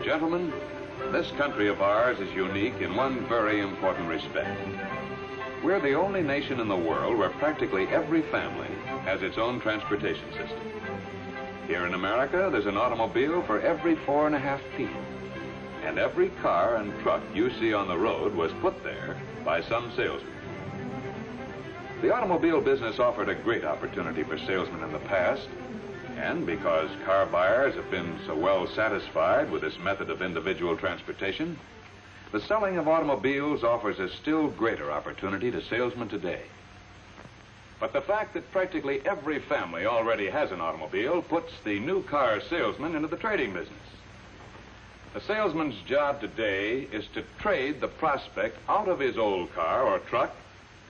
Gentlemen, this country of ours is unique in one very important respect. We're the only nation in the world where practically every family has its own transportation system. Here in America, there's an automobile for every 4.5 feet. And every car and truck you see on the road was put there by some salesman. The automobile business offered a great opportunity for salesmen in the past, and because car buyers have been so well satisfied with this method of individual transportation, the selling of automobiles offers a still greater opportunity to salesmen today. But the fact that practically every family already has an automobile puts the new car salesman into the trading business. A salesman's job today is to trade the prospect out of his old car or truck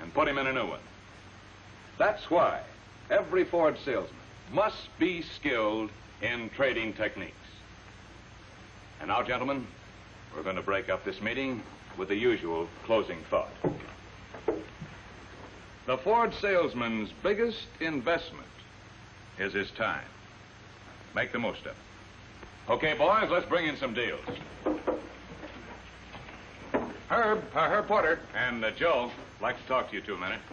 and put him in a new one. That's why every Ford salesman must be skilled in trading techniques. And now, gentlemen, we're going to break up this meeting with the usual closing thought. The Ford salesman's biggest investment is his time. Make the most of it. Okay, boys, let's bring in some deals. Herb Porter, and Joe, I'd like to talk to you 2 minutes.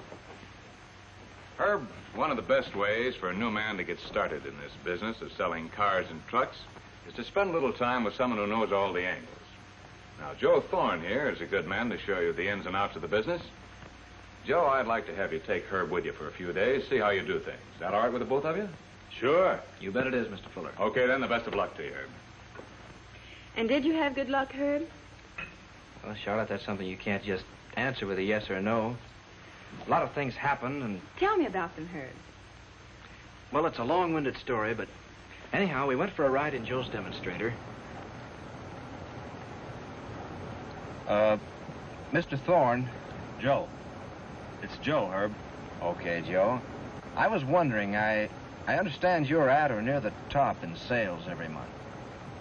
Herb, one of the best ways for a new man to get started in this business of selling cars and trucks is to spend a little time with someone who knows all the angles. Now, Joe Thorne here is a good man to show you the ins and outs of the business. Joe, I'd like to have you take Herb with you for a few days, see how you do things. Is that all right with the both of you? Sure. You bet it is, Mr. Fuller. Okay, then, the best of luck to you, Herb. And did you have good luck, Herb? Well, Charlotte, that's something you can't just answer with a yes or a no. A lot of things happen, and... Tell me about them, Herb. Well, it's a long-winded story, but anyhow, we went for a ride in Joe's demonstrator. Mr. Thorne. Joe. It's Joe, Herb. Okay, Joe. I was wondering, I understand you're at or near the top in sales every month.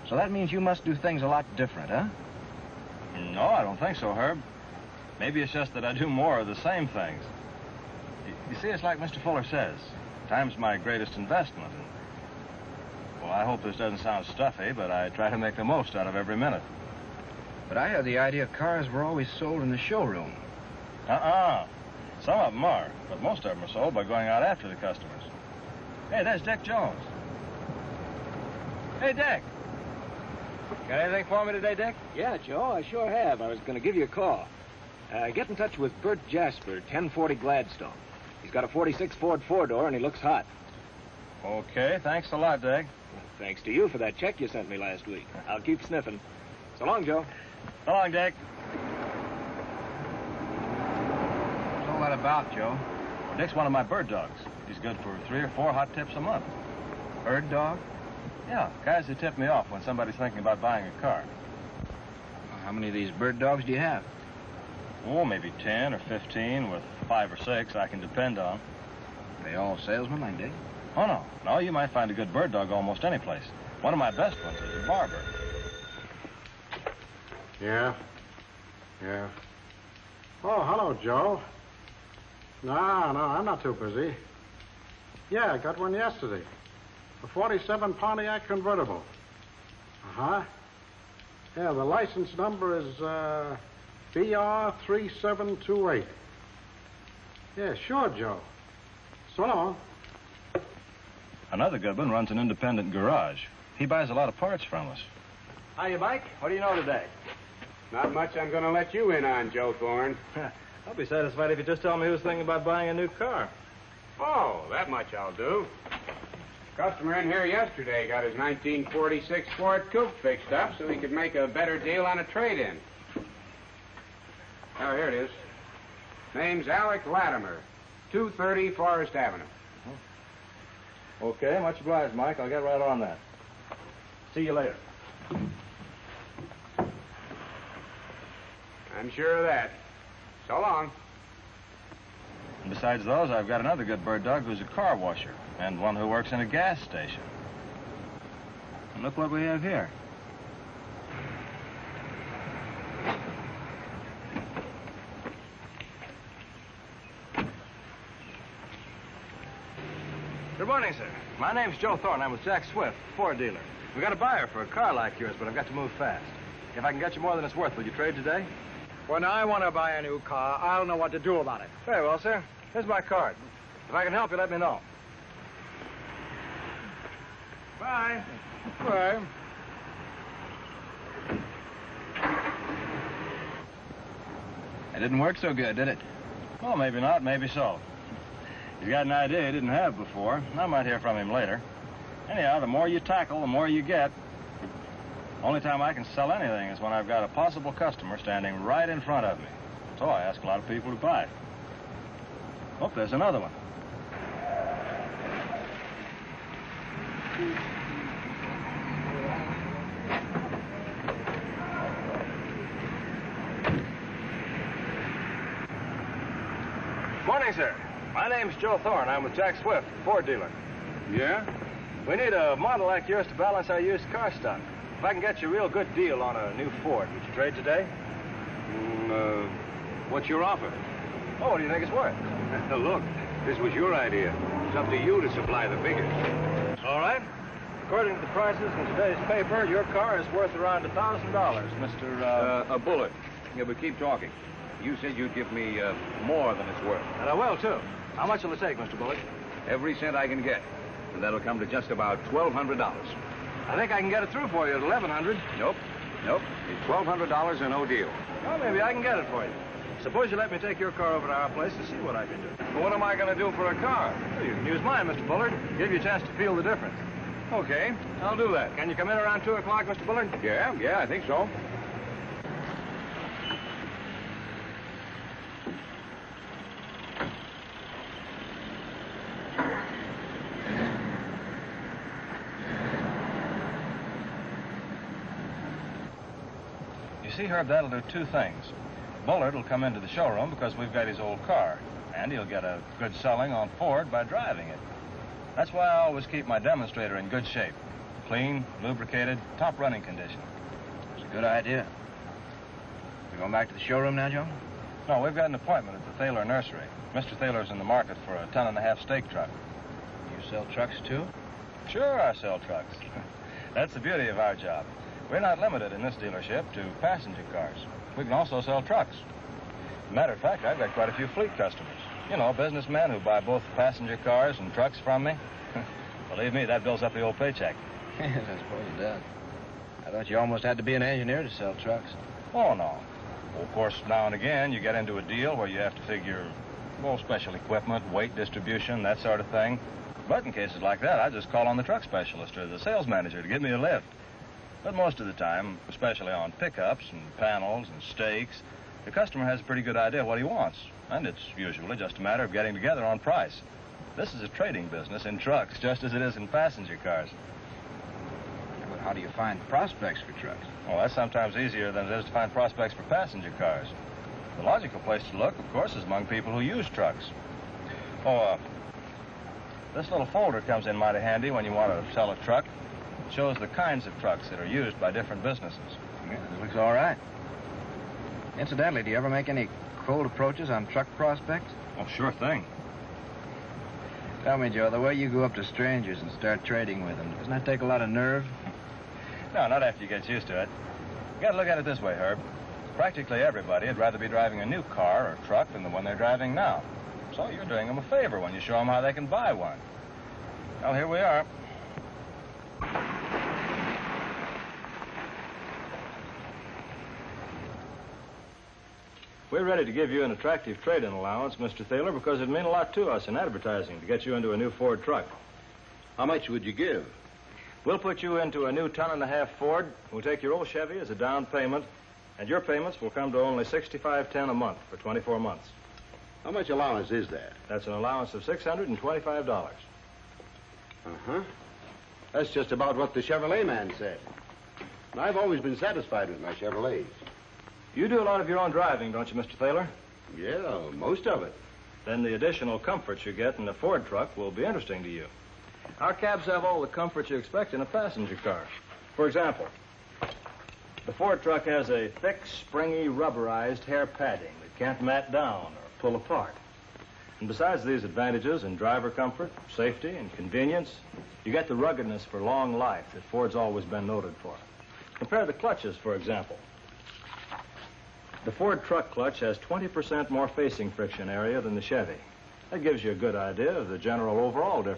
So that means you must do things a lot different, huh? No, I don't think so, Herb. Maybe it's just that I do more of the same things. You see, it's like Mr. Fuller says. Time's my greatest investment. And, well, I hope this doesn't sound stuffy, but I try to make the most out of every minute. But I had the idea cars were always sold in the showroom. Some of them are, but most of them are sold by going out after the customers. Hey, there's Dick Jones. Hey, Dick. Got anything for me today, Dick? Yeah, Joe, I sure have. I was going to give you a call. Get in touch with Bert Jasper, 1040 Gladstone. He's got a 46 Ford four-door, and he looks hot. Okay, thanks a lot, Dick. Well, thanks to you for that check you sent me last week. I'll keep sniffing. So long, Joe. So long, Dick. What's all that about, Joe? Well, Dick's one of my bird dogs. He's good for 3 or 4 hot tips a month. Bird dog? Yeah, guys who tip me off when somebody's thinking about buying a car. How many of these bird dogs do you have? Oh, maybe 10 or 15 with 5 or 6 I can depend on. Are they all salesmen like Dick? Oh, no. No, you might find a good bird dog almost any place. One of my best ones is a barber. Yeah. Oh, hello, Joe. No, I'm not too busy. Yeah, I got one yesterday. A 47 Pontiac convertible. Uh-huh. Yeah, the license number is, BR3728. Yeah, sure, Joe. So long. Another good one runs an independent garage. He buys a lot of parts from us. Hiya, Mike. What do you know today? Not much I'm going to let you in on, Joe Thorne. I'll be satisfied if you just tell me who's thinking about buying a new car. Oh, that much I'll do. Customer in here yesterday got his 1946 Ford Coupe fixed up so he could make a better deal on a trade-in. Oh, here it is. Name's Alec Latimer, 230 Forest Avenue. Okay, much obliged, Mike. I'll get right on that. See you later. I'm sure of that. So long. And besides those, I've got another good bird dog who's a car washer and one who works in a gas station. And look what we have here. Good morning, sir. My name's Joe Thorne. I'm with Jack Swift, Ford dealer. We got a buyer for a car like yours, but I've got to move fast. If I can get you more than it's worth, will you trade today? When I want to buy a new car, I'll know what to do about it. Very well, sir. Here's my card. If I can help you, let me know. Bye. Bye. It didn't work so good, did it? Well, maybe not, maybe so. He's got an idea he didn't have before. I might hear from him later. Anyhow, the more you tackle, the more you get. Only time I can sell anything is when I've got a possible customer standing right in front of me. So I ask a lot of people to buy. Oh, there's another one. Morning, sir. My name's Joe Thorne. I'm with Jack Swift, Ford dealer. Yeah? We need a model like yours to balance our used car stock. If I can get you a real good deal on a new Ford, would you trade today? What's your offer? Oh, what do you think it's worth? Look, this was your idea. It's up to you to supply the figures. All right. According to the prices in today's paper, your car is worth around $1,000, Mr. A bullet. Yeah, but keep talking. You said you'd give me more than it's worth. And I will, too. How much will it take, Mr. Bullock? Every cent I can get. And that'll come to just about $1,200. I think I can get it through for you at $1,100. Nope. It's $1,200 and no deal. Well, maybe I can get it for you. Suppose you let me take your car over to our place to see what I can do. But what am I going to do for a car? Well, you can use mine, Mr. Bullard. Give you a chance to feel the difference. Okay, I'll do that. Can you come in around 2 o'clock, Mr. Bullard? Yeah, I think so. You see, Herb, that'll do two things. Bullard will come into the showroom because we've got his old car, and he'll get a good selling on Ford by driving it. That's why I always keep my demonstrator in good shape. Clean, lubricated, top running condition. It's a good idea. You going back to the showroom now, Joe? No, we've got an appointment at the Thaler nursery. Mr. Thaler's in the market for a 10.5 stake truck. You sell trucks, too? Sure, I sell trucks. That's the beauty of our job. We're not limited in this dealership to passenger cars. We can also sell trucks. Matter of fact, I've got quite a few fleet customers. You know, businessmen who buy both passenger cars and trucks from me. Believe me, that builds up the old paycheck. Yes, I suppose it does. I thought you almost had to be an engineer to sell trucks. Oh, no. Well, of course, now and again, you get into a deal where you have to figure, well, special equipment, weight distribution, that sort of thing. But in cases like that, I just call on the truck specialist or the sales manager to give me a lift. But most of the time, especially on pickups and panels and stakes, the customer has a pretty good idea what he wants. And it's usually just a matter of getting together on price. This is a trading business in trucks, just as it is in passenger cars. But how do you find prospects for trucks? Well, that's sometimes easier than it is to find prospects for passenger cars. The logical place to look, of course, is among people who use trucks. This little folder comes in mighty handy when you want to sell a truck. It shows the kinds of trucks that are used by different businesses. Yeah, it looks all right. Incidentally, do you ever make any cold approaches on truck prospects? Oh, sure thing. Tell me, Joe, the way you go up to strangers and start trading with them, doesn't that take a lot of nerve? No, not after you get used to it. You gotta look at it this way, Herb. Practically everybody would rather be driving a new car or truck than the one they're driving now. So you're doing them a favor when you show them how they can buy one. Well, here we are. We're ready to give you an attractive trade-in allowance, Mr. Thaler, because it'd mean a lot to us in advertising to get you into a new Ford truck. How much would you give? We'll put you into a new 10.5 Ford. We'll take your old Chevy as a down payment, and your payments will come to only $65.10 a month for 24 months. How much allowance is that? That's an allowance of $625. Uh-huh. That's just about what the Chevrolet man said. And I've always been satisfied with my Chevrolets. You do a lot of your own driving, don't you, Mr. Thaler? Yeah, most of it. Then the additional comforts you get in a Ford truck will be interesting to you. Our cabs have all the comforts you expect in a passenger car. For example, the Ford truck has a thick, springy, rubberized hair padding that can't mat down or pull apart. And besides these advantages in driver comfort, safety, and convenience, you get the ruggedness for long life that Ford's always been noted for. Compare the clutches, for example. The Ford truck clutch has 20% more facing friction area than the Chevy. That gives you a good idea of the general overall difference.